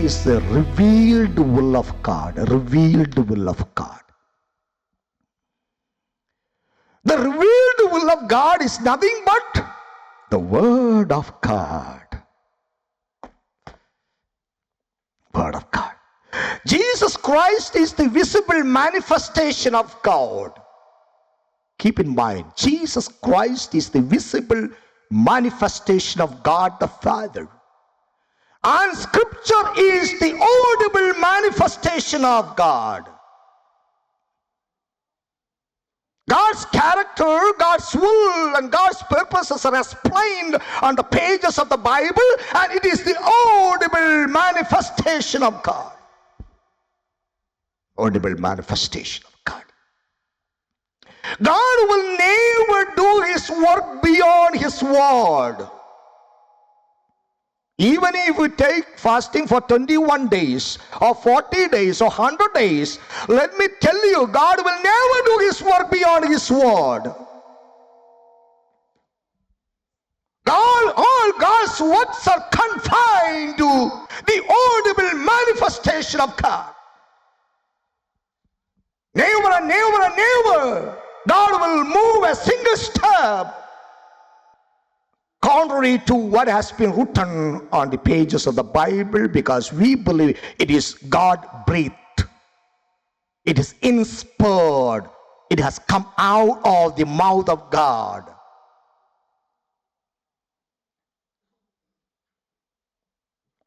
is the revealed will of God. A revealed will of God. The revealed will of God is nothing but the Word of God. Word of God. Jesus Christ is the visible manifestation of God. Keep in mind, Jesus Christ is the visible manifestation of God the Father. And Scripture is the audible manifestation of God. God's character, God's will, and God's purposes are explained on the pages of the Bible, and it is the audible manifestation of God. Audible manifestation of God. God will never do His work beyond His word. Even if we take fasting for 21 days or 40 days or 100 days, let me tell you, God will never do His work beyond His word. All God's works are confined to the audible manifestation of God. Never and never and never God will move a single step contrary to what has been written on the pages of the Bible, because we believe it is God-breathed. It is inspired. It has come out of the mouth of God.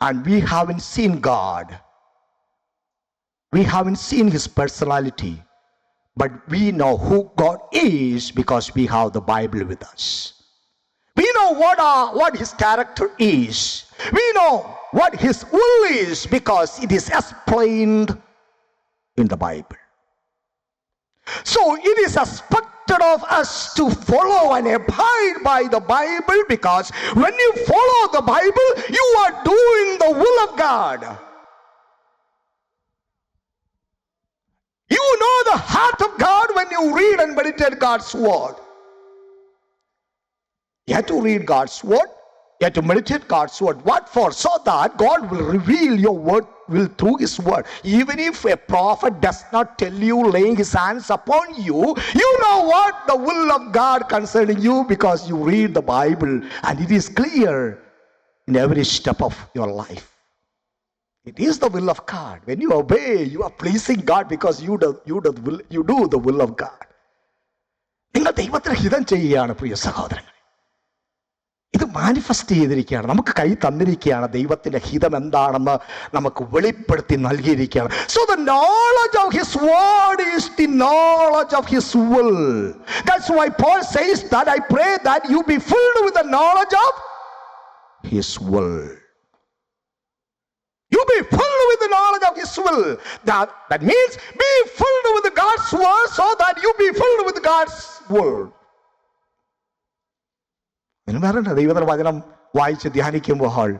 And we haven't seen God. We haven't seen His personality. But we know who God is because we have the Bible with us. We know what His character is. We know what His will is because it is explained in the Bible. So it is expected of us to follow and abide by the Bible, because when you follow the Bible, you are doing the will of God. You know the heart of God when you read and meditate God's word. You have to read God's word. You have to meditate God's word. What for? So that God will reveal your word will through His word. Even if a prophet does not tell you, laying his hands upon you, you know what the will of God concerning you, because you read the Bible and it is clear in every step of your life. It is the will of God. When you obey, you are pleasing God because you do the will of God. നിങ്ങൾ ദൈവത്തിന് ഹിതം ചെയ്യുകയാണ് പ്രിയ സഹോദരങ്ങൾ. ഇത് manifest ചെയ്തിരിക്കുകയാണ്, നമുക്ക് കൈ തന്നിരിക്കുകയാണ്. ദൈവത്തിന്റെ ഹിതം എന്താണെന്ന് നമുക്ക് വെളിപ്പെടുത്തി നൽകിയിരിക്കുകയാണ്. So the knowledge of His word is the knowledge of His will. That's why Paul says that I pray that you be filled with the knowledge of His will. You be filled with the knowledge of His will. That means be filled with God's word so that you be filled with God's word. ദൈവത്തിന്റെ വചനം വായിച്ച് ധ്യാനിക്കുമ്പോൾ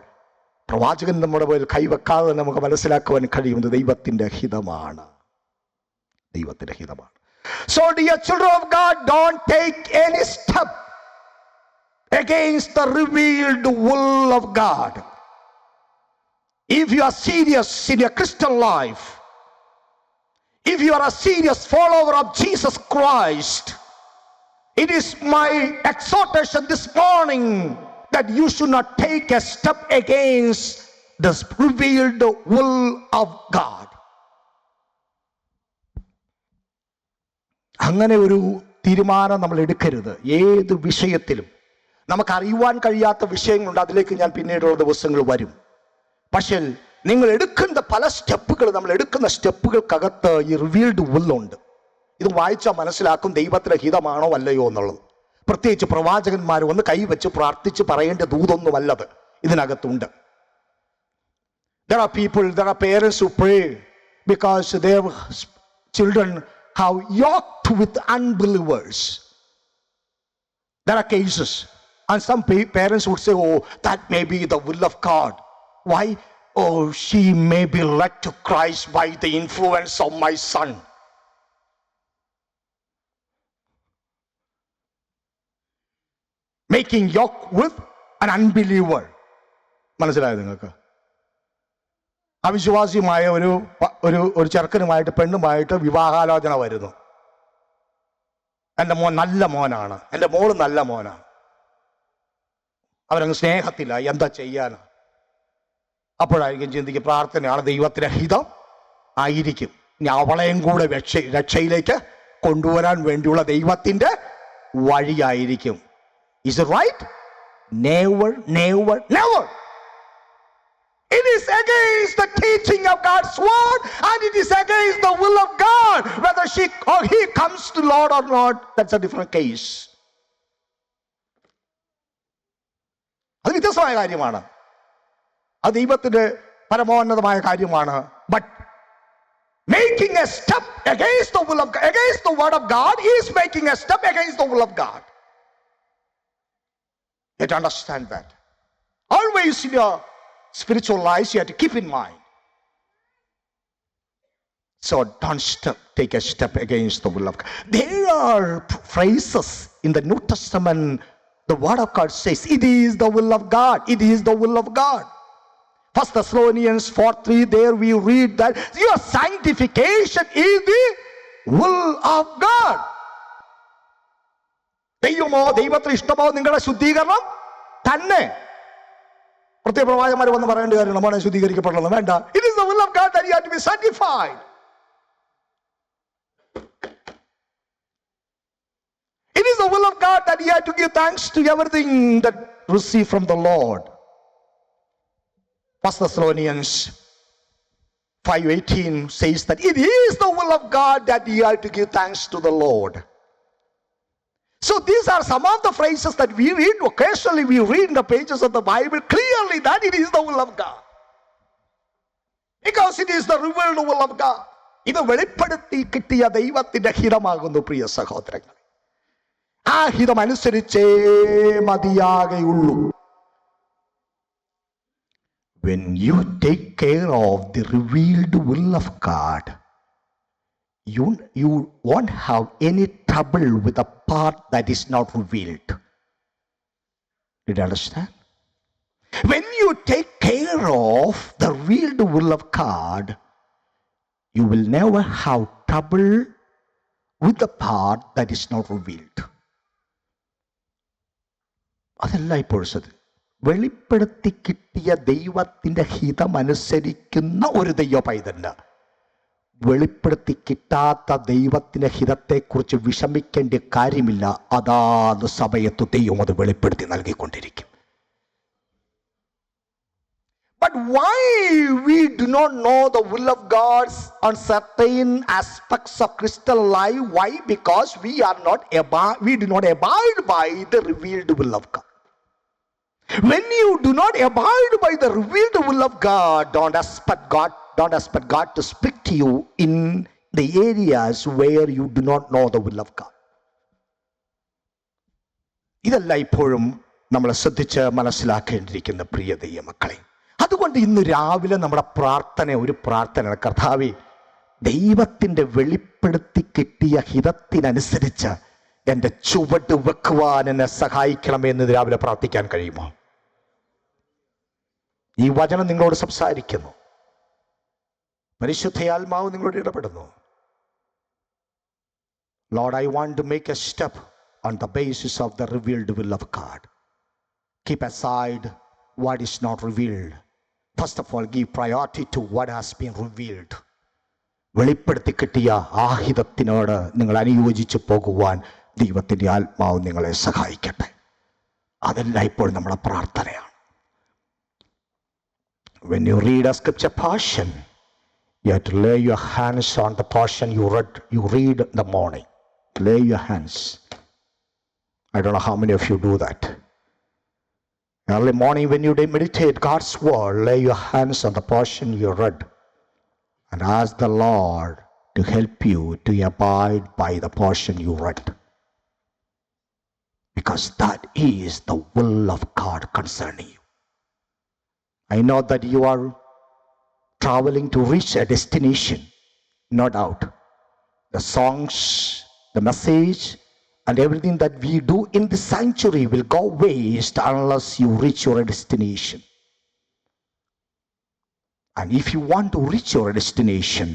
പ്രവാചകൻ നമ്മുടെ പേരിൽ കൈവെക്കാതെ നമുക്ക് മനസ്സിലാക്കുവാൻ കഴിയുന്നത് ദൈവത്തിന്റെ ഹിതമാണ്. ദൈവത്തിന്റെ ഹിതമാണ്. So dear children of God, don't take any step against the revealed will of God. If you are serious in your Christian life, if you are a serious follower of Jesus Christ, it is my exhortation this morning that you should not take a step against the revealed will of God. അങ്ങനെ ഒരു തീരുമാനം നമ്മൾ എടുക്കരുത്. ഏത് വിഷയത്തിലും നമുക്ക് അറിയുവാൻ കഴിയാത്ത വിഷയങ്ങളുണ്ട്, അതിലേക്ക് ഞാൻ പിന്നീടുള്ള ദിവസങ്ങൾ വരും. പക്ഷേ നിങ്ങൾ എടുക്കുന്ന പല സ്റ്റെപ്പുകൾ, നമ്മൾ എടുക്കുന്ന സ്റ്റെപ്പുകൾക്കകത്ത് ഈ റിവീൽഡ് വില്ലുണ്ട്. ഇത് വായിച്ചാൽ മനസ്സിലാക്കും ദൈവത്തിന്റെ ഹിതമാണോ അല്ലയോ എന്നുള്ളത്. പ്രത്യേകിച്ച് പ്രവാചകന്മാർ വന്ന് കൈവച്ച് പ്രാർത്ഥിച്ച് പറയേണ്ട ദൂതൊന്നുമല്ലത് ഇതിനകത്തുണ്ട്. There are parents who pray because their children have yoked with unbelievers. There are cases, and some parents would say, oh, that may be the will of God. Why? Oh, she may be led to Christ by the influence of my son. Making yoke with an unbeliever. മനസ്സിലായോ നിങ്ങൾക്ക്? അവിശ്വാസിയുമായ ഒരു ചെറുക്കനുമായിട്ട് പെണ്ണുമായിട്ട് വിവാഹാലോചന വരുന്നു. എൻ്റെ മോൻ നല്ല മോനാണ്, എൻ്റെ മോള് നല്ല മോനാണ്. അവരങ്ങ് സ്നേഹത്തില്ല, എന്താ ചെയ്യാനാ? അപ്പോഴായിരിക്കും ചിന്തിക്കും പ്രാർത്ഥനയാണ് ദൈവത്തിന്റെ ഹിതം ആയിരിക്കും, ഇനി അവളെയും കൂടെ രക്ഷയിലേക്ക് കൊണ്ടുവരാൻ വേണ്ടിയുള്ള ദൈവത്തിന്റെ വഴിയായിരിക്കും. Is it right? Never, never, never. It is against the teaching of God's word, and it is against the will of God. Whether she or he comes to Lord or not, that's a different case. അത് വ്യത്യസ്തമായ കാര്യമാണ്, അത് ദൈവത്തിന്റെ പരമോന്നതമായ കാര്യമാണ്. But making a step against the will of God, against the word of God, is making a step against the will of God. You have to understand that. Always in your spiritual lives, you have to keep in mind. So don't take a step against the will of God. There are phrases in the New Testament. The word of God says, it is the will of God. It is the will of God. 1 Thessalonians 4:3, there we read that your sanctification is the will of God. ദൈവത്തിന് ഇഷ്ടമോ നിങ്ങളുടെ ശുദ്ധീകരണം തന്നെ. പ്രത്യേക പ്രവാചകന്മാർ വന്ന് പറയേണ്ട കാര്യം നമ്മളെ ശുദ്ധീകരിക്കപ്പെടണം വേണ്ട. It is the will of God that you have to be sanctified. It is the will of God that you have to give thanks to everything that receive from the Lord. 1 Thessalonians 5:18 says that it is the will of God that you have to give thanks to the Lord. So these are some of the phrases that we read. Occasionally we read in the pages of the Bible clearly that it is the will of God, because it is the revealed will of God. ഇത് വെളിപ്പെടുത്തി കിട്ടിയ ദൈവത്തിന്റെ ഹിതമാകുന്നു പ്രിയ സഹോദരങ്ങൾ. ആ ഹിതം അനുസരിച്ചേ മതിയാകെയുള്ളൂ. When you take care of the revealed will of God, you won't have any trouble with the part that is not revealed. Did you understand? When you take care of the revealed will of God, you will never have trouble with the part that is not revealed. അതല്ല ഇപ്പോഴത്. വെളിപ്പെടുത്തി കിട്ടിയ ദൈവത്തിന്റെ ഹിതമനുസരിക്കുന്ന ഒരു ദൈവ പൈതലിന് വെളിപ്പെടുത്തി കിട്ടാത്ത ദൈവത്തിന്റെ ഹിതത്തെക്കുറിച്ച് വിഷമിക്കേണ്ട കാര്യമില്ല. അതാത് സമയത്ത് ദൈവം അത് വെളിപ്പെടുത്തി നൽകിക്കൊണ്ടിരിക്കും. But why we do not know the will of God on certain aspects of Christian life? Why? Because we do not abide by the revealed will of God. When you do not abide by the revealed will of God, don't expect God to speak to you in the areas where you do not know the will of God. ഇതല്ല ഇപ്പോഴും നമ്മൾ ശ്രദ്ധിച്ച് മനസ്സിലാക്കേണ്ടിയിരിക്കുന്ന പ്രിയ ദൈവമക്കളെ. അതുകൊണ്ട് ഇന്ന് രാവിലെ നമ്മുടെ ഒരു പ്രാർത്ഥന, കർത്താവേ, ദൈവത്തിന്റെ വെളിപ്പെടുത്തി കിട്ടിയ ഹിതത്തിനനുസരിച്ച് എൻ്റെ ചുവട് വെക്കുവാൻ എന്നെ സഹായിക്കണമെന്ന് രാവിലെ പ്രാർത്ഥിക്കാൻ കഴിയുമോ? ഈ വചനം നിങ്ങളോട് സംസാരിക്കുന്നു. പരിശുദ്ധയാത്മാവ് നിങ്ങളോട് ഇടപെടുന്നു. Lord, I want to make a step on the basis of the revealed will of God. Keep aside what is not revealed. First of all, give priority to what has been revealed. വെളിപ്പെടുത്തി കിട്ടിയ ആഹിതത്തിനോട് നിങ്ങൾ അനുയോജിച്ച് പോകുവാൻ ദൈവത്തിന്റെ ആത്മാവ് നിങ്ങളെ സഹായിക്കട്ടെ. അതല്ല ഇപ്പോൾ നമ്മുടെ പ്രാർത്ഥനയാണ്. When you read a scripture portion, you have to lay your hands on the portion you read in the morning. Lay your hands. I don't know how many of you do that. Early morning when you meditate God's word, lay your hands on the portion you read and ask the Lord to help you to abide by the portion you read. Because that is the will of God concerning you. I know that you are traveling to reach a destination, no doubt. The songs, the message, and everything that we do in the sanctuary will go waste unless you reach your destination. And if you want to reach your destination,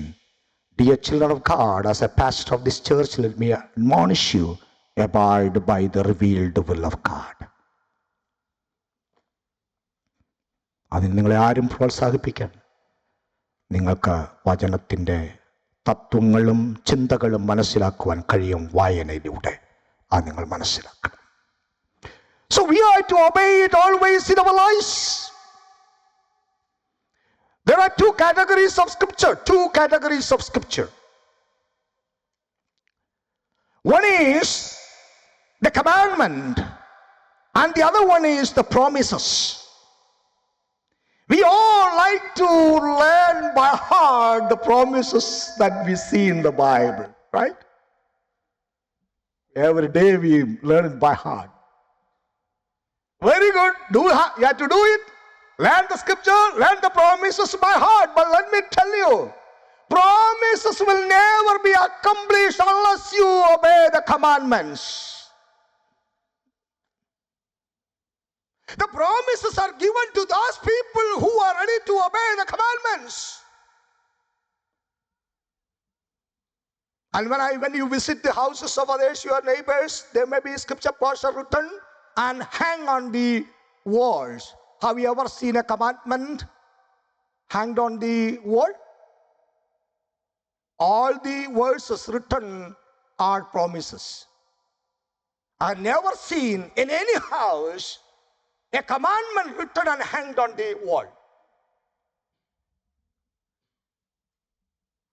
dear children of God, as a pastor of this church, let me admonish you, abide by the revealed will of God. അതിന് നിങ്ങളെ ആരും പ്രോത്സാഹിപ്പിക്കാൻ. നിങ്ങൾക്ക് വചനത്തിൻ്റെ തത്വങ്ങളും ചിന്തകളും മനസ്സിലാക്കുവാൻ കഴിയും വായനയിലൂടെ. അത് നിങ്ങൾ മനസ്സിലാക്കണം. So we are to obey it always in our lives. There are two categories of scripture. One is the commandment and the other one is the promises. We all like to learn by heart the promises that we see in the Bible, right? Every day we learn it by heart. Very good. You have to do it. Learn the scripture, learn the promises by heart. But let me tell you, promises will never be accomplished unless you obey the commandments. The promises are given to those people who are ready to obey the commandments. And when you visit the houses of others, your neighbors, there may be scripture portion written and hang on the walls. Have you ever seen a commandment hanged on the wall? All the verses written are promises. I've never seen in any house a commandment written and hanged on the wall.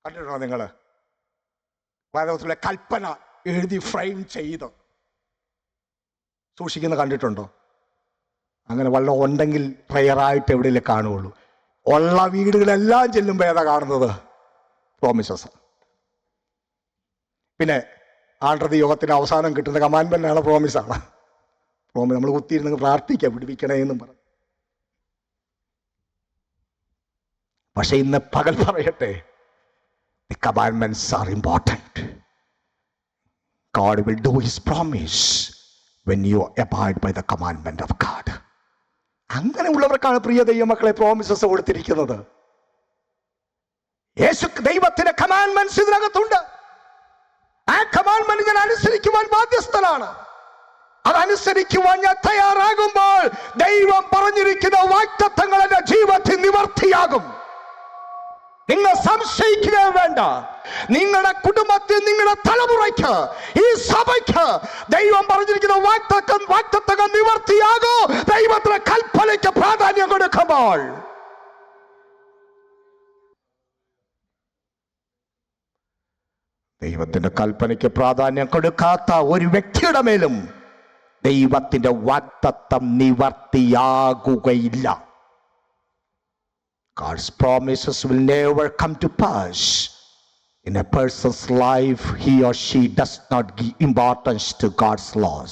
കണ്ടിട്ടുണ്ടോ നിങ്ങൾ? വേദപുസ്തകത്തിലെ കൽപ്പന എഴുതി frame ചെയ്ത് സൂക്ഷിക്കുന്നത് കണ്ടിട്ടുണ്ടോ? അങ്ങനെ വല്ലതും ഉണ്ടെങ്കിൽ റെയറായിട്ട് എവിടെയല്ലേ കാണുകയുള്ളൂ. ഉള്ള വീടുകളെല്ലാം ചെല്ലുമ്പോൾ ഏതാ കാണുന്നത്? പ്രോമിസസ്. പിന്നെ ആണ്ടത് യോഗത്തിന് അവസാനം കിട്ടുന്ന കമാൻഡ്മെന്റാണ് പ്രോമിസാണ്. നമ്മൾ കുത്തിയിരുന്ന് പ്രാർത്ഥിക്കാം വിടുവിക്കണേ എന്നും പറഞ്ഞു. പക്ഷെ ഇന്ന് പകൽ പറയട്ടെ, the commandments are important. God will do his promise when you abide by the commandment of God. അങ്ങനെയുള്ളവർക്കാണ് പ്രിയ ദൈവമക്കളെ പ്രോമിസസ് കൊടുത്തിരിക്കുന്നത്. യേശു ദൈവത്തിന്റെ കമാൻഡ്മെന്റ്സ് ഇതിനകത്തുണ്ട്. ആ കമാൻഡ്മെന്റ് ഞാൻ അനുസരിക്കുവാൻ ബാധ്യസ്ഥനാണ്. അതനുസരിക്കുവാൻ ഞാൻ തയ്യാറാകുമ്പോൾ ദൈവം പറഞ്ഞിരിക്കുന്ന വാഗ്ദത്തങ്ങൾ എന്റെ ജീവിതത്തിൽ നിവർത്തിയാകും. നിങ്ങൾ സംശയിക്കുക വേണ്ട. നിങ്ങളുടെ കുടുംബത്തിൽ, നിങ്ങളുടെ തലമുറയ്ക്ക്, ഈ സഭയ്ക്ക് ദൈവം പറഞ്ഞിരിക്കുന്ന വാഗ്ദത്തങ്ങൾ നിവർത്തിയാകൂ. ദൈവത്തിന്റെ കൽപ്പനയ്ക്ക് പ്രാധാന്യം കൊടുക്കുമ്പോൾ. ദൈവത്തിന്റെ കൽപ്പനയ്ക്ക് പ്രാധാന്യം കൊടുക്കാത്ത ഒരു വ്യക്തിയുടെ മേലും ദൈവത്തിന്റെ വാഗ്ദത്തം നിവർത്തിയാകുകയില്ല. God's promises will never come to pass in a person's life. He or she does not give importance to God's laws.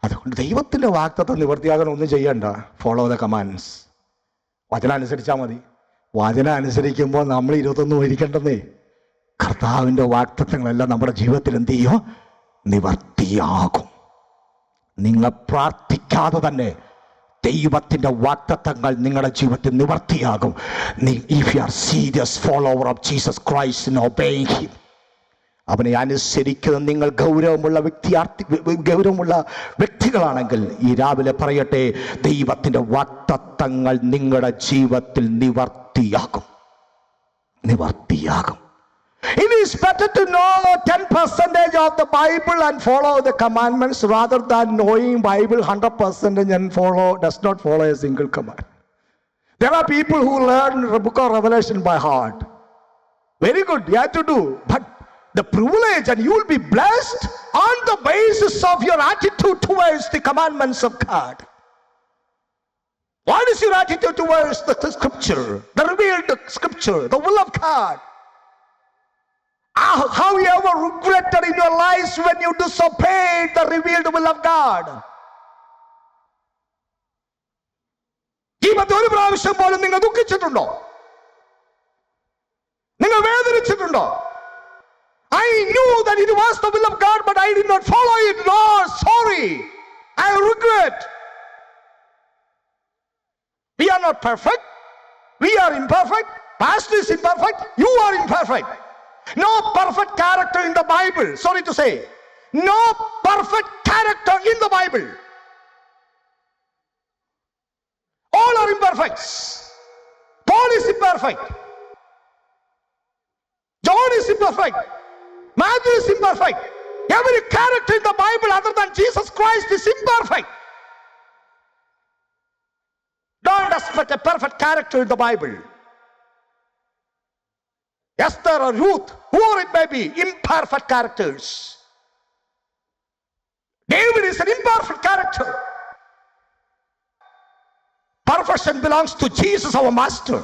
അതുകൊണ്ട് ദൈവത്തിന്റെ വാഗ്ദത്തം നിവർത്തിയാകാൻ ഒന്നും ചെയ്യണ്ട. Follow the commands. വചനം അനുസരിച്ചാൽ മതി. വചനം അനുസരിക്കുമ്പോൾ നമ്മൾ 21 ഇരിക്കേണ്ടെന്നേ. കർത്താവിന്റെ വാഗ്ദത്തങ്ങളെല്ലാം നമ്മുടെ ജീവിതത്തിൽ എന്ത് ചെയ്യും? നിവർത്തിയാകും. നിങ്ങൾ പ്രാർത്ഥിക്കാതെ തന്നെ ദൈവത്തിന്റെ വാഗ്ദത്തങ്ങൾ നിങ്ങളുടെ ജീവിതത്തിൽ നിവർത്തിയാകും. If you are serious follower of Jesus Christ in obeying him, അവനെ അനുസരിക്കുന്ന നിങ്ങൾ ഗൗരവമുള്ള വ്യക്തികളാണെങ്കിൽ ഈ രാവിലെ പറയട്ടെ, ദൈവത്തിന്റെ വാഗ്ദത്തങ്ങൾ നിങ്ങളുടെ ജീവിതത്തിൽ നിവർത്തിയാകും. It is better to know 10% of the Bible and follow the commandments rather than knowing Bible 100% and does not follow a single command. There are people who learn the book of Revelation by heart. Very good, you have to do. But the privilege, and you will be blessed on the basis of your attitude towards the commandments of God. What is your attitude towards the scripture, the revealed scripture, the will of God? How you ever regretted in your lives when you disobeyed the revealed will of God? ജീവിതത്തിൽ ഒരു പ്രാവശ്യം പോലും നിങ്ങൾ ദുഃഖിച്ചിട്ടുണ്ടോ? നിങ്ങൾ വേദനിച്ചിട്ടുണ്ടോ? I knew that it was the will of God, but I did not follow it. Lord, sorry, I regret. We are not perfect. We are imperfect. Pastor is imperfect. You are imperfect. No perfect character in the Bible. Sorry to say. No perfect character in the Bible. All are imperfects. Paul is imperfect. John is imperfect. Matthew is imperfect. Every character in the Bible other than Jesus Christ is imperfect. Don't expect a perfect character in the Bible. Esther or Ruth, whoever it may be, imperfect characters. David is an imperfect character. Perfection belongs to Jesus, our Master.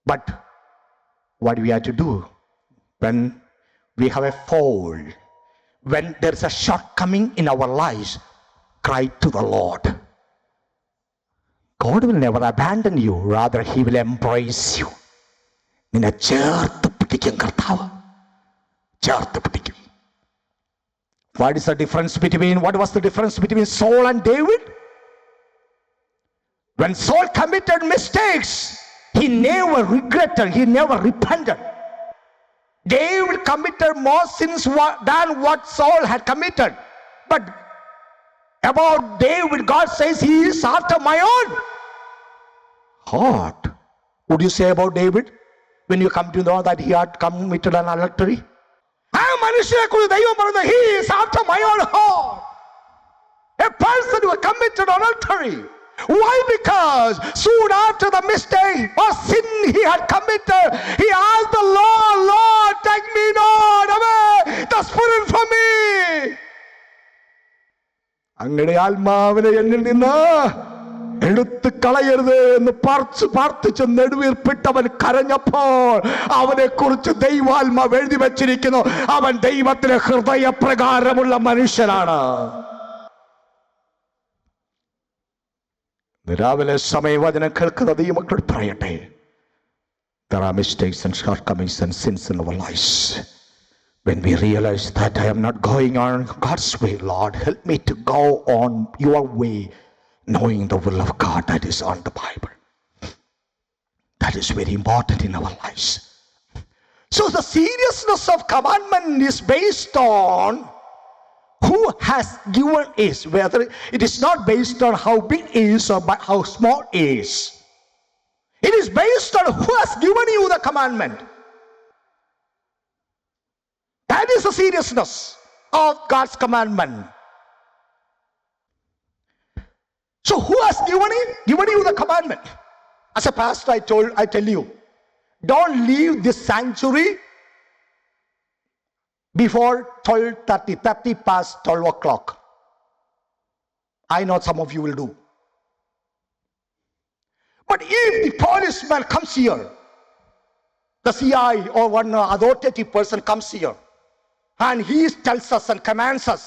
But what we have to do when we have a fall, when there is a shortcoming in our lives, cry to the Lord. God will never abandon you. Rather, He will embrace you. നിന്നെ ചേർത്ത് പിടിക്കും കർത്താവ്. ചേർത്ത് പിടിക്കും. What was the difference between Saul and David? When Saul committed mistakes, he never regretted, he never repented. David committed more sins than what Saul had committed. But about David, God says he is after my own heart. Would you say about David when you come to know that he had committed an adultery? He is after my own heart. A person who committed adultery. Why? Because soon after the mistake or sin he had committed, he asked the Lord, Lord, take me not away the spirit from me. അങ്ങയുടെ ആത്മാവിനെ എന്നിൽ നിന്ന് എടുത്ത് കളയരുത് എന്ന് പ്രാർത്ഥിച്ച് നെടുവീർപ്പിട്ടവൻ കരഞ്ഞപ്പോൾ അവനെ കുറിച്ച് ദൈവാത്മാവ് എഴുതി വെച്ചിരിക്കുന്നു. അവൻ ദൈവത്തിന്റെ ഹൃദയപ്രകാരമുള്ള മനുഷ്യനാണ്. രാവിലെ സമയവചനം കേൾക്കുന്ന ദൈവമക്കളോട് പറയട്ടെ, there are mistakes and shortcomings and sins in our lives. When we realize that I am not going on God's way, Lord, help me to go on your way, knowing the will of God that is on the Bible. That is very important in our lives. So the seriousness of commandment is based on who has given is, whether it is not based on how big is or by how small is. It is based on who has given you the commandment. That is the seriousness of God's commandment. So who has given you the commandment? As a pastor, I tell you, don't leave this sanctuary before 12:30, 30 past 12 o'clock. I know some of you will do. But if the policeman comes here, the CI or one authoritative person comes here, and he tells us and commands us,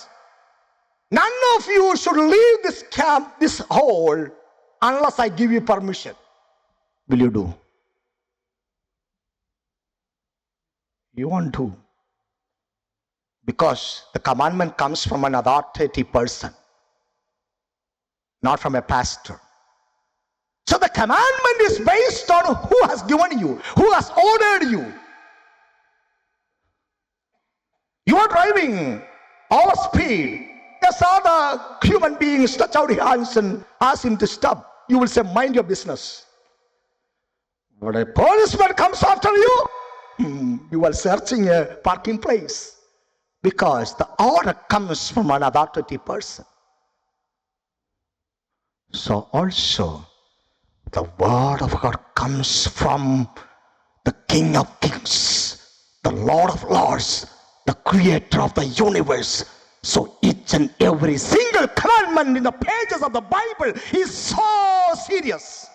none of you should leave this camp, this hall, unless I give you permission. Will you do? You won't do. Because the commandment comes from an authoritative person, not from a pastor. So the commandment is based on who has given you, who has ordered you. You are driving over speed. There's other human beings stretch out your hands and ask him to stop. You will say, mind your business. But a policeman comes after you, you are searching a parking place. Because the order comes from an authoritative person. So also, the word of God comes from the King of Kings, the Lord of Lords, the Creator of the universe. So each and every single commandment in the pages of the Bible is so serious.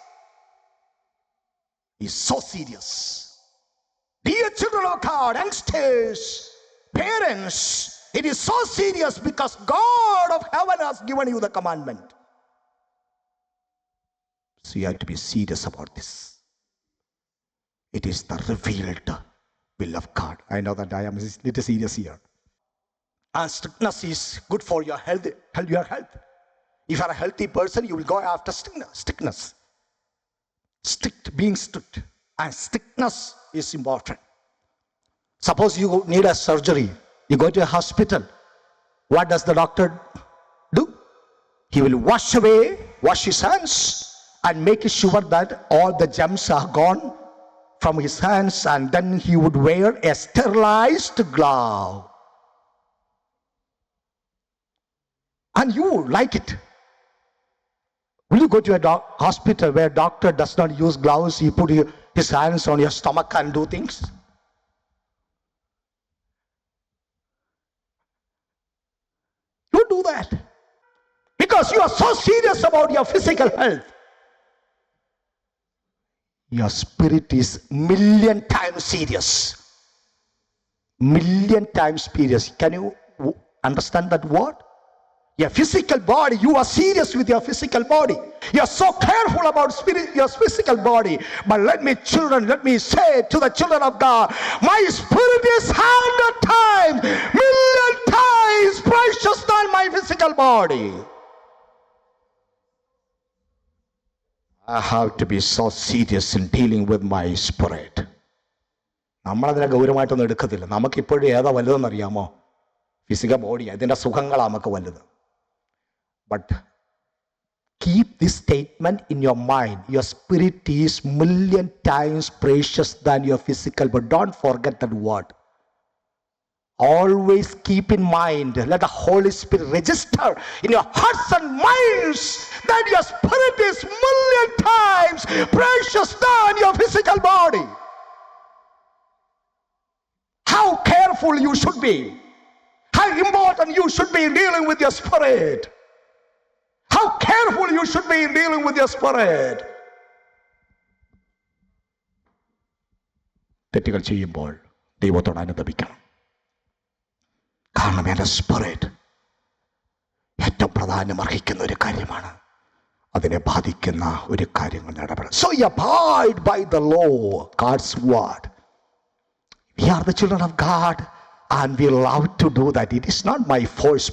Is so serious. Dear children of God, youngsters, parents, it is so serious because God of heaven has given you the commandment. So you have to be serious about this. It is the revealed will of God. I know that I am a little serious here. And strictness is good for your health. If you are a healthy person, you will go after strictness. Being strict. And strictness is important. Suppose you need a surgery. You go to a hospital. What does the doctor do? He will wash his hands and make sure that all the germs are gone from his hands, and then he would wear a sterilized glove. And you like it. Will you go to a hospital where doctor does not use gloves? He put his hands on your stomach and do things? Don't do that. Because you are so serious about your physical health. Your spirit is million times serious. Million times serious. Can you understand that word? Your physical body, you are serious with your physical body. You are so careful about your physical body. But let me say to the children of God, my spirit is 100 times, million times precious than my physical body. I have to be so serious in dealing with my spirit. നമ്മളതിനെ ഗൗരവമായിട്ടൊന്നും എടുക്കത്തില്ല. നമുക്കിപ്പോഴും ഏതാ വലുതെന്ന് അറിയാമോ? Physical body. അതിൻ്റെ സുഖങ്ങളാണ് നമുക്ക് വലുത്. But keep this statement in your mind. Your spirit is million times precious than your physical body. Don't forget that word. Always keep in mind, let the Holy Spirit register in your hearts and minds that your spirit is million times precious than your physical body. How careful you should be. How important you should be in dealing with your spirit. How careful you should be in dealing with your spirit. തെറ്റുകൾ ചെയ്യുമ്പോൾ ദൈവത്തോട് അനുതപിക്കണം. കാരണം എൻ്റെ spirit ഏറ്റവും പ്രാധാന്യം അർഹിക്കുന്ന ഒരു കാര്യമാണ്. അതിനെ ബാധിക്കുന്ന ഒരു കാര്യങ്ങൾ ഇടപെടണം. So you abide by the law, God's word. We are the children of God and we love to do that. It is not by force,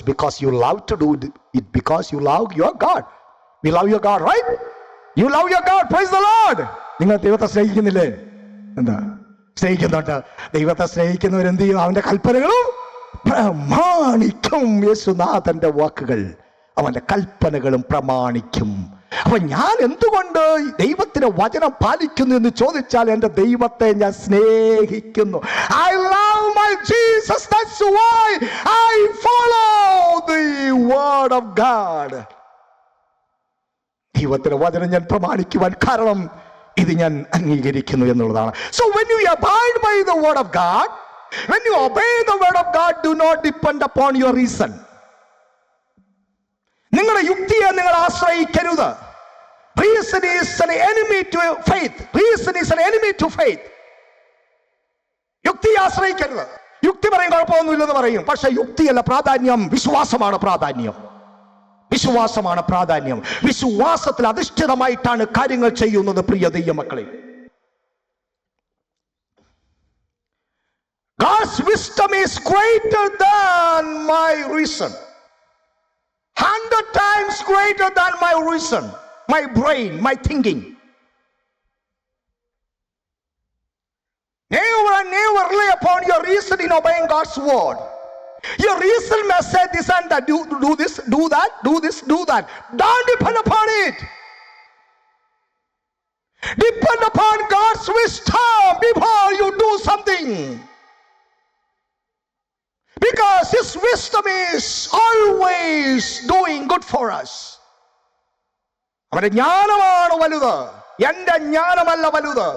because you love to do it because you love your God. We love your God, right? You love your God. Praise the Lord. നിങ്ങൾ ദൈവത്തെ സ്നേഹിക്കുന്നില്ലേ? എന്താ സ്നേഹിക്കുന്നുണ്ട്. ദൈവത്തെ സ്നേഹിക്കുന്നവരെന്ത് ചെയ്യും? അവന്റെ കൽപ്പനകളും പ്രമാണിക്കും. യേശുനാഥന്റെ വാക്കുകൾ, അവന്റെ കൽപ്പനകളും പ്രമാണിക്കും. അപ്പൊ ഞാൻ എന്തുകൊണ്ട് ദൈവത്തിന്റെ വചനം പാലിക്കുന്നു എന്ന് ചോദിച്ചാൽ, എൻ്റെ ദൈവത്തെ ഞാൻ സ്നേഹിക്കുന്നു. I love my Jesus. That's why I follow the word of God. ദൈവത്തിന്റെ വചനം ഞാൻ പ്രമാണിക്കുവാൻ കാരണം ഇത് ഞാൻ അംഗീകരിക്കുന്നു എന്നുള്ളതാണ്. So when you abide by the word of God, when you obey the word of God, do not depend upon your reason. നിങ്ങളുടെ യുക്തിയെ നിങ്ങൾ ആശ്രയിക്കരുത്. Reason is an enemy to faith. Reason is an enemy to faith. യുക്തിയെ ആശ്രയിക്കരുത്. യുക്തി പറയും കുഴപ്പമൊന്നുമില്ലെന്ന് പറയും. പക്ഷെ യുക്തിയല്ല പ്രാധാന്യം, വിശ്വാസമാണ് പ്രാധാന്യം. വിശ്വാസമാണ് പ്രാധാന്യം. വിശ്വാസത്തിൽ അധിഷ്ഠിതമായിട്ടാണ് കാര്യങ്ങൾ ചെയ്യുന്നത്. പ്രിയ ദൈവമക്കളെ, God's wisdom is greater than my reason. 100 times greater than my reason, my brain, my thinking. Never rely upon your reason in obeying God's word. Your reason may say this and that, do this, do that, do this, do that. Don't depend upon it. Depend upon God's wisdom before you do something. Because His wisdom is always doing good for us. അവന്റെ ജ്ഞാനമാണ് വലുത്. എന്റെ ജ്ഞാനമല്ല വലുത്.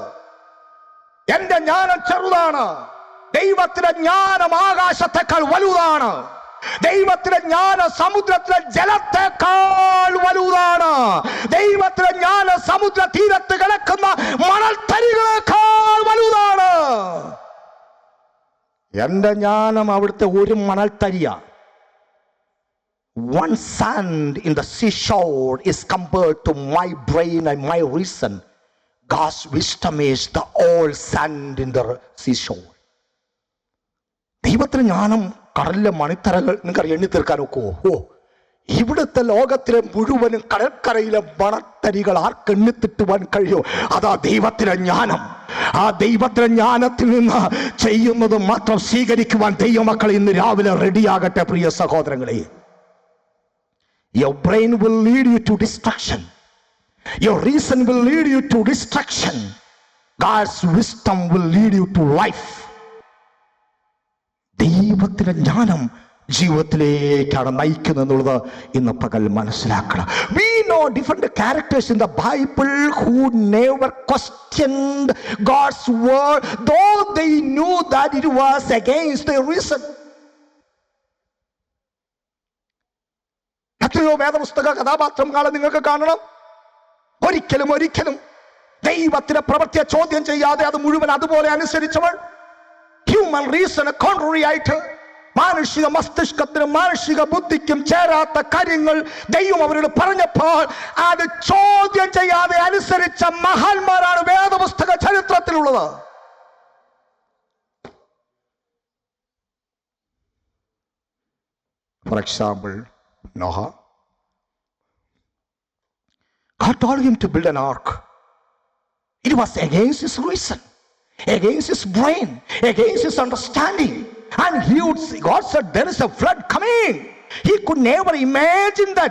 എന്റെ ജ്ഞാനം ചെറുതാണ്. ദൈവത്തിന്റെ ജ്ഞാനം ആകാശത്തെക്കാൾ വലുതാണ്. ദൈവത്തിന്റെ ജ്ഞാനം സമുദ്രത്തിലെ ജലത്തെക്കാൾ വലുതാണ്. ദൈവത്തിന്റെ ജ്ഞാനം സമുദ്ര തീരത്ത് കിടക്കുന്ന മണൽത്തരികളെക്കാൾ വലുതാണ്. എന്റെ ജ്ഞാനം അവിടുത്തെ ഒരു മണൽത്തരിയ. One sand in the seashore is compared to my brain and my reason. God's wisdom is the all sand in the seashore. ദൈവത്തിന് ജ്ഞാനം കടലിലെ മണിത്തരകൾ നിങ്ങൾക്ക് എണ്ണി തീർക്കാൻ ഒക്കുവോ? ഇവിടുത്തെ ലോകത്തിലെ മുഴുവനും കടൽക്കരയിലെ മണത്തരികൾ ആർക്കെണ്ണിത്തിട്ടുവാൻ കഴിയോ? അതാ ദൈവത്തിലെ ജ്ഞാനം. ആ ദൈവത്തിലെ ജ്ഞാനത്തിൽ നിന്ന് ചെയ്യുന്നത് മാത്രം സ്വീകരിക്കുവാൻ ദൈവമക്കൾ ഇന്ന് രാവിലെ റെഡിയാകട്ടെ. പ്രിയ സഹോദരങ്ങളെ, your brain will lead you to destruction, your reason will lead you to destruction, God's wisdom will lead you to life. ദൈവത്തിലെ ജ്ഞാനം ജീവിതത്തിലേക്കാണ് നയിക്കുന്നത് എന്നുള്ളത് ഇന്ന് പകൽ മനസ്സിലാക്കണം. We know different characters in the Bible who never questioned God's word, though they knew that it was against their reason. എത്രയോ വേദപുസ്തക കഥാപാത്രങ്ങളെ നിങ്ങൾക്ക് കാണണം. ഒരിക്കലും ദൈവത്തിന്റെ പ്രവൃത്തിയെ ചോദ്യം ചെയ്യാതെ അത് മുഴുവൻ അതുപോലെ അനുസരിച്ചവൾ. ഹ്യൂമൻ റീസൺ കോൺട്രറി ആയിട്ട് മാനുഷിക മസ്തിഷ്കത്തിനും മാനുഷിക ബുദ്ധിക്കും ചേരാത്ത കാര്യങ്ങൾ ദൈവം അവരോട് പറഞ്ഞപ്പോൾ അത് ചോദ്യം ചെയ്യാതെ അനുസരിച്ച മഹാന്മാരാണ് വേദപുസ്തക ചരിത്രത്തിലുള്ളത്. For example, Noah. God told him to build an ark. It was against his reason, against his brain, against his understanding. And God said there is a flood coming. He could never imagine that.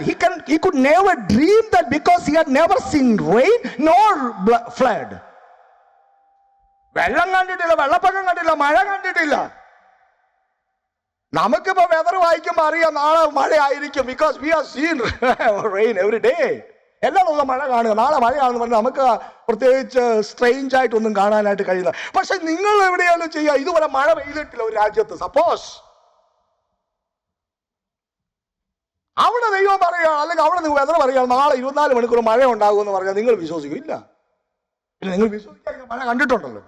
He could never dream that, because he had never seen rain nor flood. വെള്ളം കണ്ടിട്ടില്ല, വെള്ളപ്പൊക്കം കണ്ടില്ല, മഴ കണ്ടിട്ടില്ല. നമുക്കിപ്പോ weather വായിക്കുമ്പോൾ അറിയാം നാളെ മഴയായിരിക്കും, because we have seen rain every day. എല്ലാ ദിവസവും മഴ കാണുക, നാളെ മഴയാണെന്ന് പറഞ്ഞാൽ നമുക്ക് പ്രത്യേകിച്ച് സ്ട്രെയിഞ്ച് ആയിട്ടൊന്നും കാണാനായിട്ട് കഴിയില്ല. പക്ഷെ നിങ്ങൾ എവിടെയാണ് ചെയ്യുക? ഇതുപോലെ മഴ പെയ്തിട്ടില്ല ഒരു രാജ്യത്ത്. സപ്പോസ് അവിടെ ദൈവം പറയുക, അല്ലെങ്കിൽ അവിടെ നിങ്ങൾ വെതർ പറയുക നാളെ 24 മണിക്കൂർ മഴ ഉണ്ടാകുമെന്ന് പറഞ്ഞാൽ നിങ്ങൾ വിശ്വസിക്കില്ല. പിന്നെ നിങ്ങൾ വിശ്വസിക്കാൻ മഴ കണ്ടിട്ടുണ്ടല്ലോ.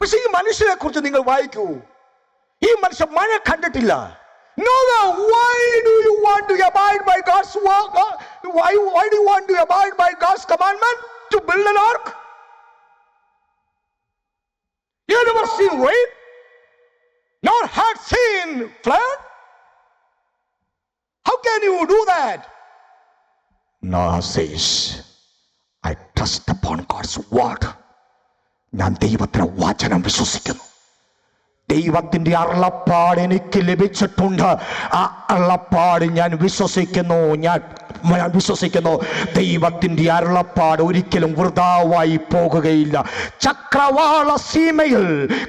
പക്ഷെ ഈ മനുഷ്യനെ കുറിച്ച് നിങ്ങൾ വായിക്കൂ. ഈ മനുഷ്യൻ മഴ കണ്ടിട്ടില്ല. Noah, why do you want to abide by God's word? Why do you want to abide by God's commandment to build an ark? You never seen rain, nor had seen flood. How can you do that? Noah says, I trust upon God's word. ഞാൻ ദൈവത്തിന്റെ വചനം വിശ്വസിക്കുന്നു. ദൈവത്തിന്റെ അരുളപ്പാട് എനിക്ക് ലഭിച്ചിട്ടുണ്ട്. ആ അരുളപ്പാട് ഞാൻ വിശ്വസിക്കുന്നു. ഞാൻ വിശ്വസിക്കുന്നു ദൈവത്തിന്റെ അരുളപ്പാട് ഒരിക്കലും വൃഥാവായി പോകുകയില്ല. ചക്രവാള സീമയിൽ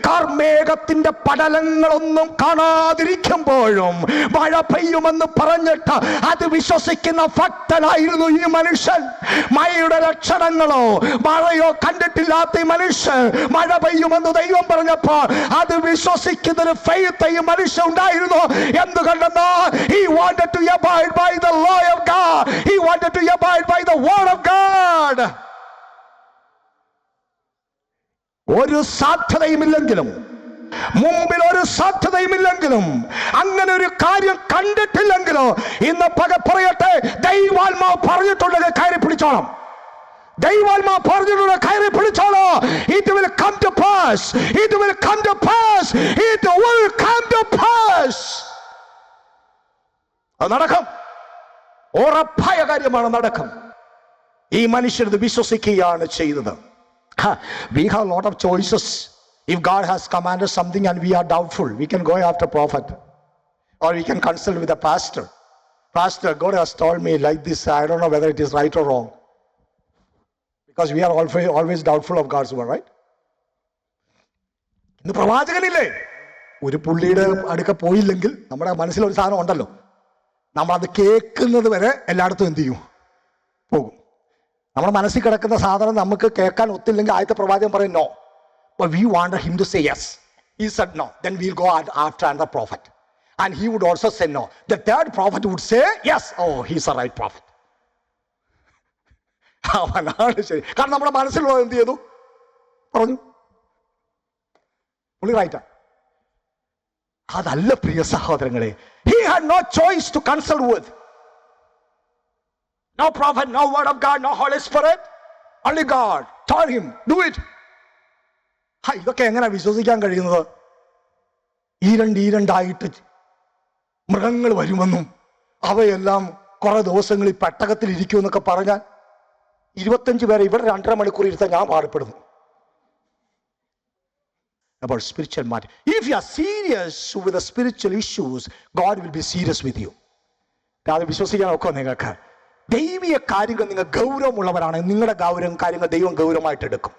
കാർമേഘത്തിന്റെ പടലങ്ങളൊന്നും കാണാതിരിക്കുമ്പോഴും മഴ പെയ്യുമെന്ന് പറഞ്ഞിട്ട് അത് വിശ്വസിക്കുന്ന ഭക്തനായിരുന്നു ഈ മനുഷ്യൻ. മഴയുടെ ലക്ഷണങ്ങളോ മഴയോ കണ്ടിട്ടില്ലാത്ത ഈ മനുഷ്യൻ മഴ പെയ്യുമെന്ന് ദൈവം പറഞ്ഞപ്പോൾ അത് വിശ്വസിക്കുന്നൊരു ഫെയ്ത്ത് ഈ മനുഷ്യൻ ഉണ്ടായിരുന്നു. എന്തുകൊണ്ടെന്നാൽ he wanted to abide by the law of God. He wanted to abide by the word of God. ഒരു സാധ്യതയുമില്ലെങ്കിലും, മുമ്പിൽ ഒരു സാധ്യതയുമില്ലെങ്കിലും, അങ്ങനെ ഒരു കാര്യം കണ്ടിട്ടില്ലെങ്കിലോ ഇന്ന് പറയട്ടെ, ദൈവാത്മാവ് പറഞ്ഞിട്ടുണ്ടെങ്കിൽ കയറി പിടിച്ചോണം. ദൈവാത്മാവ് പറഞ്ഞിട്ടുള്ള കയറി പിടിച്ചോളോ. It will come to pass. It will come to pass. It will come to pass. അത് നടക്കും. ഉറപ്പായ കാര്യമാണ്, നടക്കും. ഈ മനുഷ്യർ ഇത് വിശ്വസിക്കുകയാണ് ചെയ്തത്. We have a lot of choices. If God has commanded something and we are doubtful, we can go after prophet, or we can consult with a pastor. Pastor, God has told me like this. I don't know whether it is right or wrong, because we are always doubtful of God's word, right? ഇന്ന് പ്രവാചകനില്ലേ, ഒരു പുള്ളിയുടെ അടുക്ക പോയില്ലെങ്കിൽ നമ്മുടെ മനസ്സിലൊരു സാധനം ഉണ്ടല്ലോ, നമ്മളത് കേൾക്കുന്നത് വരെ എല്ലായിടത്തും എന്ത് ചെയ്യും? പോകും. നമ്മുടെ മനസ്സിൽ കിടക്കുന്ന സാധനം നമുക്ക് കേൾക്കാൻ ഒത്തില്ലെങ്കിൽ ആദ്യത്തെ പ്രവാചകൻ പറയും no, but we want him to say yes. He said no, then we'll go after another prophet, and he would also say no. The third prophet would say yes. Oh, he's a right prophet. അവനാണ് ശരി. കാരണം നമ്മുടെ മനസ്സിലുള്ളത് എന്ത് ചെയ്തു? പറഞ്ഞു പുള്ളി റൈറ്റാ. അതല്ല പ്രിയ സഹോദരങ്ങളെ. He had no choice to consult with. No prophet, no word of God, no Holy Spirit. Only God told him, do it. ഇതൊക്കെ എങ്ങനെ വിശ്വസിക്കാൻ കഴിയുന്നത്? ഈരണ്ടായിട്ട് മൃഗങ്ങൾ വരുമെന്നും അവയെല്ലാം കുറെ ദിവസങ്ങളിൽ പെട്ടകത്തിൽ ഇരിക്കുമെന്നൊക്കെ പറഞ്ഞാൽ 25 പേരെ ഇവിടെ 2.5 മണിക്കൂർ ഇരുത്താൻ ഞാൻ പാടുപെടുന്നു. About spiritual matter. If you are serious with the spiritual issues, God will be serious with you. അത് വിശ്വസിക്കാൻ ഒക്കെ നിങ്ങൾക്ക് ദൈവീയ കാര്യങ്ങൾ നിങ്ങൾ ഗൗരവമുള്ളവരാണ്. നിങ്ങളുടെ കാര്യങ്ങൾ ദൈവം ഗൗരവമായിട്ട് എടുക്കും.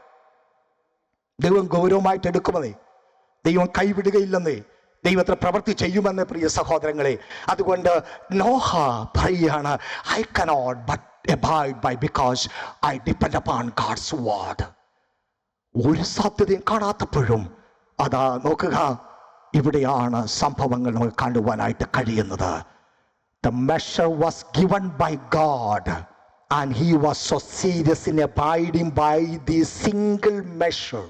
ദൈവം ഗൗരവമായിട്ട് എടുക്കുമെന്നേ, ദൈവം കൈവിടുകയില്ലെന്നേ, ദൈവത്തിന് പ്രവൃത്തി ചെയ്യുമെന്ന് പ്രിയ സഹോദരങ്ങളെ. അതുകൊണ്ട് നോഹ പറയാണ്, I cannot but abide by because I depend upon God's word. ഒരു സാധ്യതയും കാണാത്തപ്പോഴും അതാ നോക്കുക, ഇവിടെയാണ് സംഭവങ്ങൾ നമുക്ക് കാണുവാനായിട്ട് കഴിയുന്നത്. The measure was given by God and he was so serious in abiding by the single measure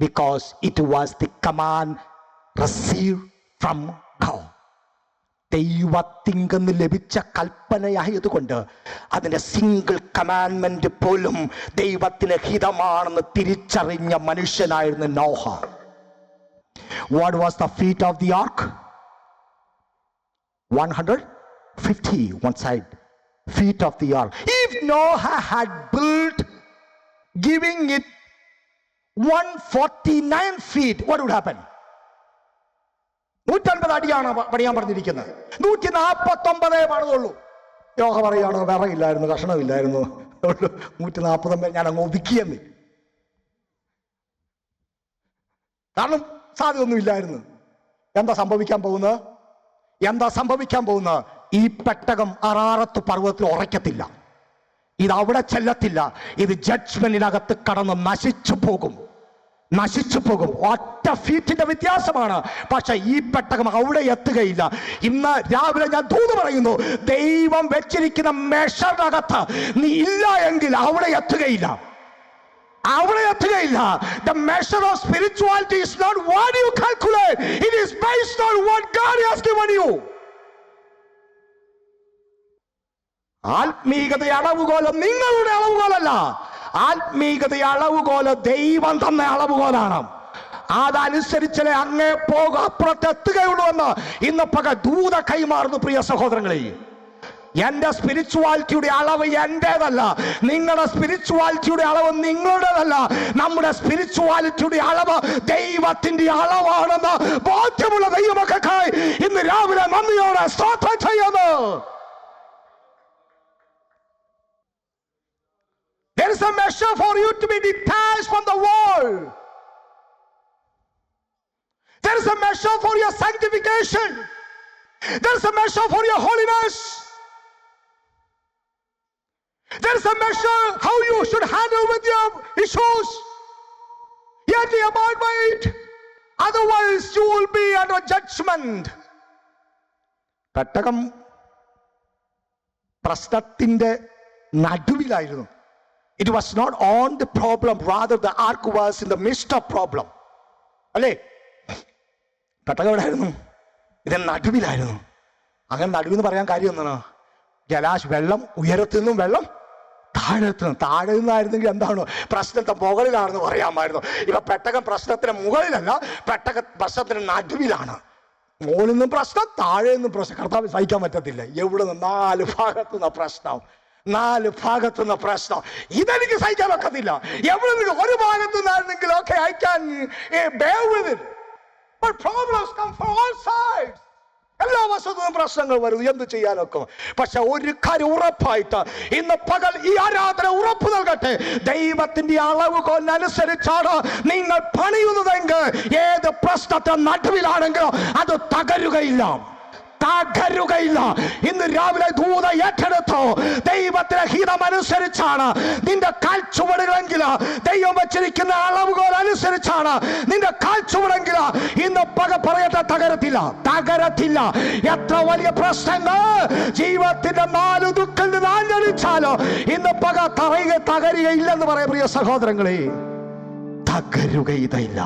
because it was the command received from God. ദൈവത്തിങ്കൽ നിന്ന് ലഭിച്ച കൽപ്പനയായതുകൊണ്ട് അതിന്റെ സിംഗിൾ കമാൻഡ്മെന്റ് പോലും ദൈവത്തിന് ഹിതമാണെന്ന് തിരിച്ചറിഞ്ഞ മനുഷ്യനായിരുന്നു Noah. What was the feet of the ark? 150 one side feet of the ark. If Noah had built giving it 149 feet, what would happen? 150 അടിയാണ് പണിയാൻ പറഞ്ഞിരിക്കുന്നത്. 149 പണിതുള്ളൂ. യോഹ പറയാണ്, വിറയില്ലായിരുന്നു, കഷണമില്ലായിരുന്നു, 140 ഞാൻ അങ്ങ് ഒതുക്കിയെന്ന്. കാരണം സാധ്യതയൊന്നും ഇല്ലായിരുന്നു. എന്താ സംഭവിക്കാൻ പോകുന്നത്? ഈ പെട്ടകം അറാറത്ത് പർവ്വതത്തിൽ ഉറയ്ക്കത്തില്ല, ഇത് അവിടെ ചെല്ലത്തില്ല, ഇത് ജഡ്ജ്മെന്റിനകത്ത് കടന്ന് നശിച്ചു പോകും. ഒറ്റ ഫീറ്റിന്റെ വ്യത്യാസമാണ്. പക്ഷെ ഈ പെട്ടകം അവിടെ എത്തുകയില്ല. ഇന്ന് രാവിലെ ഞാൻ ദൂത് പറയുന്നു, ദൈവം വെച്ചിരിക്കുന്ന മെഷറിനകത്ത് നീ ഇല്ല എങ്കിൽ അവിടെ എത്തുകയില്ല. The measure of spirituality is not what you calculate. It is based on what God has given you. ആത്മീകത അളവുകോല് നിങ്ങളുടെ അളവുകോലല്ല. ആത്മീകത അളവുകോല് ദൈവം തന്ന അളവുകോലാണ്. അതനുസരിച്ചേ അങ്ങേ അപ്പുറത്ത് എത്തുകയുള്ളൂ എന്ന് ഇന്ന് പക ദൂത കൈമാറുന്നു. പ്രിയ സഹോദരങ്ങളെ, എന്റെ സ്പിരിച്വാലിറ്റിയുടെ അളവ് എന്റേതല്ല, നിങ്ങളുടെ സ്പിരിച്വാലിറ്റിയുടെ അളവ് നിങ്ങളുടേതല്ല. നമ്മുടെ സ്പിരിച്വാലിറ്റിയുടെ അളവ് ദൈവത്തിന്റെ അളവാണെന്ന് ബോധ്യമുള്ള ദൈവമക്കൾക്കായി ഇന്ന് രാവിലെ നന്ദിയോടെ സ്തോത്രം ചെയ്യുന്നു. There is a measure for you to be detached from the world. There is a measure for your sanctification. There is a measure for your holiness. There is a measure how you should handle with your issues. Yet you abide by it. Otherwise you will be under judgment. പെട്ടകം പ്രശ്നത്തിന്റെ നടുവിലായിരുന്നു. It was not on the problem, rather the ark was in the midst of problem. അല്ലേ? പെട്ടകം എവിടെയായിരുന്നു? ഇത് നടുവിലായിരുന്നു. അങ്ങനെ നടുവെന്ന് പറയാൻ കാര്യം എന്താണ്? വെള്ളം ഉയരത്തു നിന്നും വെള്ളം താഴെ നിന്നായിരുന്നെങ്കിൽ എന്താണ് പ്രശ്നത്തെ മുകളിലാണെന്ന് പറയാമായിരുന്നു. ഇപ്പൊ പെട്ടകം പ്രശ്നത്തിന് മുകളിലല്ല, പ്രശ്നത്തിന് നടുവിലാണ്. മുകളിൽ നിന്നും പ്രശ്നം, താഴെ നിന്നും പ്രശ്നം. കർത്താവ് സഹിക്കാൻ പറ്റത്തില്ല. എവിടെ നിന്ന് 4 ഭാഗത്തുനിന്ന് പ്രശ്നം. ഇതെനിക്ക് സഹിക്കാൻ പറ്റത്തില്ല. എവിടെ നിന്ന് ഒരു ഭാഗത്തു നിന്നായിരുന്നെങ്കിൽ okay, I can bear with it. But problems come from all sides. എല്ലാ വശത്തും പ്രശ്നങ്ങൾ വരും, എന്ത് ചെയ്യാനൊക്കെ. പക്ഷെ ഒരു കാര്യം ഉറപ്പായിട്ട് ഇന്ന് പകൽ ഈ ആരാധന ഉറപ്പ് നൽകട്ടെ, ദൈവത്തിന്റെ അളവുകോലനുസരിച്ചാണ് നിങ്ങൾ പണിയുന്നതെങ്കിൽ ഏത് പ്രശ്നത്തിന്റെ നടുവിലാണെങ്കിലും അത് തകരുകയില്ല. ഇന്ന് രാവിലെ ദൂത ഏറ്റെടുത്തോ, ദൈവത്തിന്റെ ഹിതമനുസരിച്ചാണ് നിന്റെ കാൽച്ചുവടുകളെങ്കിൽ, ദൈവം വച്ചിരിക്കുന്ന അളവുകോൽ അനുസരിച്ചാണ് നിന്റെ കാൽച്ചുവടെങ്കിൽ ഇന്ന് പക പറയട്ടെ, തകരത്തില്ല. എത്ര വലിയ പ്രശ്നങ്ങൾ ജീവിതത്തിന്റെ 4 ദുഃഖത്തിൽ നിന്ന് ആഞ്ഞടിച്ചാലോ ഇന്ന് പക തകരുകയില്ലെന്ന് പറയാം. പ്രിയ സഹോദരങ്ങളെ, തകരുകയില്ല.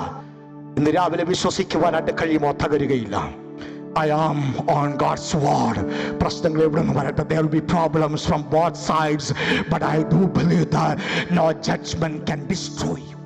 ഇന്ന് രാവിലെ വിശ്വസിക്കുവാനായിട്ട് കഴിയുമോ? തകരുകയില്ല. I am on God's word. പ്രശ്നങ്ങൾ എവിടെ നിന്ന് വരട്ടെ, there will be problems from both sides, but I do believe that no judgment can destroy you.